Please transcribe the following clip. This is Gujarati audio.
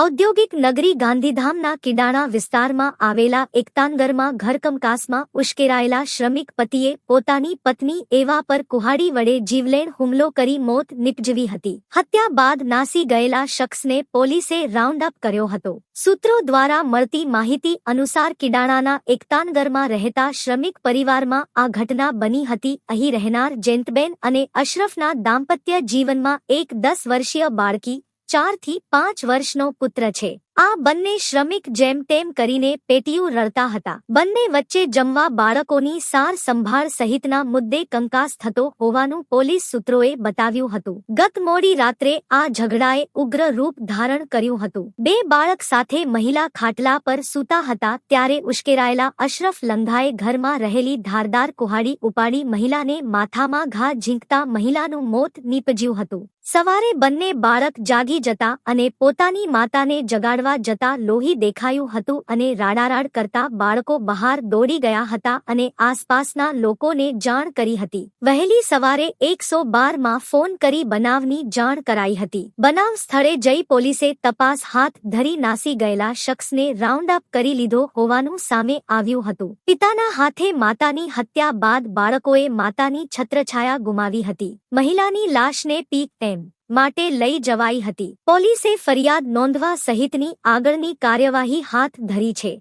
ઔદ્યોગિક નગરી ગાંધીધામના કિડાણા વિસ્તારમાં આવેલા એકતાનગરમાં ઘરકમકાસમાં ઉશ્કેરાયેલા શ્રમિક પતિએ પોતાની પત્ની એવા પર કુહાડી વડે જીવલેણ હુમલો કરી મોત નિપજવી હતી. હત્યા બાદ નાસી ગયેલા શખ્સને પોલીસે રાઉન્ડ અપ કર્યો હતો. સૂત્રો દ્વારા મળતી માહિતી અનુસાર કિડાણાના એકતાનગરમાં રહેતા શ્રમિક પરિવારમાં આ ઘટના બની હતી. અહીં રહેનાર જયંતબેન અને અશરફના દાંપત્ય જીવનમાં એક 10 વર્ષીય બાળકી, 4 થી 5 વર્ષનો પુત્ર છે. આ બંને શ્રમિક જેમ તેમ કરીને પેટીયું રળતા હતા. બંને વચ્ચે જમવા, બાળકોની સાર સંભાળ સહિતના મુદ્દે કંકાસ થતો હોવાનું પોલીસ સૂત્રોએ બતાવ્યું હતું. ગત મોડી રાત્રે આ ઝઘડાએ ઉગ્ર રૂપ ધારણ કર્યું હતું. 2 બાળક સાથે મહિલા ખાટલા પર સૂતા હતા ત્યારે ઉશ્કેરાયેલા અશરફ લંઘાએ ઘરમાં રહેલી ધારદાર કુહાડી ઉપાડી મહિલાને માથામાં ઘા ઝીંકતા મહિલાનું મોત નીપજ્યું હતું. સવારે બંને બાળક જાગી જતા અને પોતાની માતાને જગાડવા જતા લોહી દેખાયું હતું અને રાડારાડ કરતા બાળકો બહાર દોડી ગયા હતા અને આસપાસના લોકોને જાણ કરી હતી. વહેલી સવારે 112માં ફોન કરી બનાવની જાણ કરાઈ હતી. બનાવ સ્થળે જઈ પોલીસે તપાસ હાથ ધરી નાસી ગયેલા શખ્સને રાઉન્ડ અપ કરી લીધો હોવાનું સામે આવ્યું હતું. પિતાના હાથે માતાની હત્યા બાદ બાળકોએ માતાની છત્રછાયા ગુમાવી હતી. મહિલાની લાશને પીએમ માટે લઈ જવાઈ હતી. પોલીસે ફરિયાદ નોંધવા સહિતની આગળની કાર્યવાહી હાથ ધરી છે.